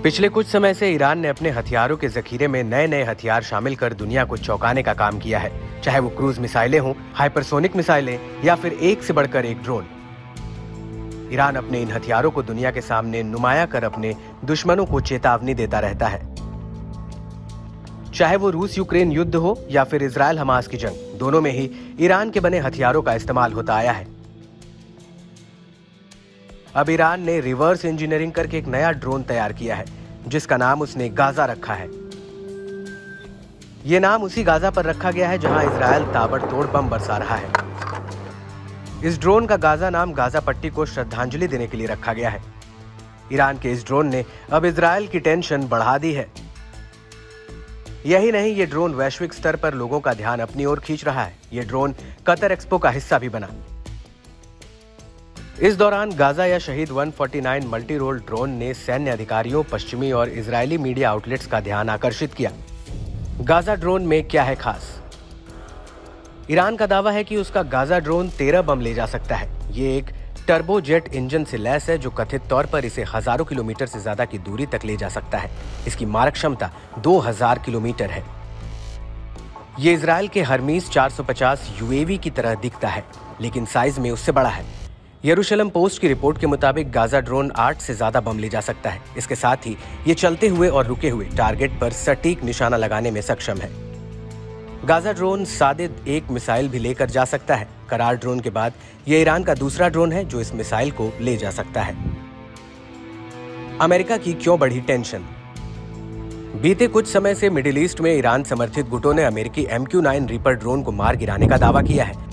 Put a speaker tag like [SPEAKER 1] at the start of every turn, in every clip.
[SPEAKER 1] पिछले कुछ समय से ईरान ने अपने हथियारों के जखीरे में नए नए हथियार शामिल कर दुनिया को चौंकाने का काम किया है, चाहे वो क्रूज मिसाइलें हों, हाइपरसोनिक मिसाइलें या फिर एक से बढ़कर एक ड्रोन। ईरान अपने इन हथियारों को दुनिया के सामने नुमाया कर अपने दुश्मनों को चेतावनी देता रहता है। चाहे वो रूस यूक्रेन युद्ध हो या फिर इजराइल हमास की जंग, दोनों में ही ईरान के बने हथियारों का इस्तेमाल होता आया है। अब ईरान ने रिवर्स इंजीनियरिंग करके एक नया ड्रोन तैयार किया है, जिसका नाम उसने गाजा रखा है। यह नाम उसी गाजा पर रखा गया है जहां इजराइल ताबड़तोड़ बम बरसा रहा है। इस ड्रोन का गाजा नाम गाजा पट्टी को श्रद्धांजलि देने के लिए रखा गया है। ईरान के इस ड्रोन ने अब इजराइल की टेंशन बढ़ा दी है। यही नहीं, ये ड्रोन वैश्विक स्तर पर लोगों का ध्यान अपनी ओर खींच रहा है। ये ड्रोन कतर एक्सपो का हिस्सा भी बना। इस दौरान गाजा या शहीद 149 मल्टी रोल ड्रोन ने सैन्य अधिकारियों, पश्चिमी और इजरायली मीडिया आउटलेट्स का ध्यान आकर्षित किया। गाजा ड्रोन में क्या है खास? ईरान का दावा है कि उसका गाजा ड्रोन 13 बम ले जा सकता है। ये एक टर्बोजेट इंजन से लैस है जो कथित तौर पर इसे हजारों किलोमीटर से ज्यादा की दूरी तक ले जा सकता है। इसकी मारक क्षमता 2000 किलोमीटर है। ये इजराइल के हरमीस 450 यूएवी की तरह दिखता है, लेकिन साइज में उससे बड़ा है। यरूशलेम पोस्ट की रिपोर्ट के मुताबिक गाजा ड्रोन 8 से ज्यादा बम ले जा सकता है। इसके साथ ही ये चलते हुए और रुके हुए टारगेट पर सटीक निशाना लगाने में सक्षम है। गाजा ड्रोन सादे एक मिसाइल भी लेकर जा सकता है। करार ड्रोन के बाद यह ईरान का दूसरा ड्रोन है जो इस मिसाइल को ले जा सकता है। अमेरिका की क्यों बढ़ी टेंशन? बीते कुछ समय से मिडिल ईस्ट में ईरान समर्थित गुटों ने अमेरिकी MQ-9 रीपर ड्रोन को मार गिराने का दावा किया है।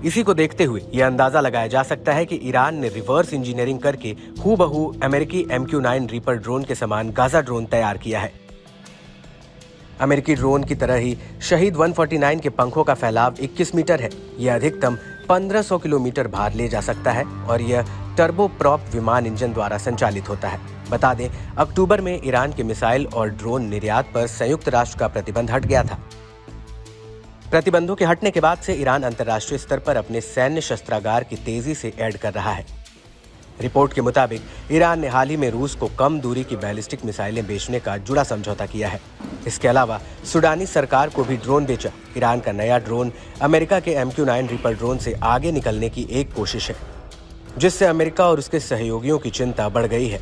[SPEAKER 1] इसी को देखते हुए यह अंदाजा लगाया जा सकता है कि ईरान ने रिवर्स इंजीनियरिंग करके हूबहू अमेरिकी MQ-9 रीपर ड्रोन के समान गाजा ड्रोन तैयार किया है। अमेरिकी ड्रोन की तरह ही शहीद 149 के पंखों का फैलाव 21 मीटर है। यह अधिकतम 1500 किलोमीटर भार ले जा सकता है और यह टर्बो प्रॉप विमान इंजन द्वारा संचालित होता है। बता दें, अक्टूबर में ईरान के मिसाइल और ड्रोन निर्यात पर संयुक्त राष्ट्र का प्रतिबंध हट गया था। प्रतिबंधों के हटने के बाद से ईरान अंतर्राष्ट्रीय स्तर पर अपने सैन्य शस्त्रागार की तेजी से ऐड कर रहा है। रिपोर्ट के मुताबिक ईरान ने हाल ही में रूस को कम दूरी की बैलिस्टिक मिसाइलें बेचने का जुड़ा समझौता किया है। इसके अलावा सूडानी सरकार को भी ड्रोन बेचा। ईरान का नया ड्रोन अमेरिका के MQ-9 रीपर ड्रोन से आगे निकलने की एक कोशिश है, जिससे अमेरिका और उसके सहयोगियों की चिंता बढ़ गई है।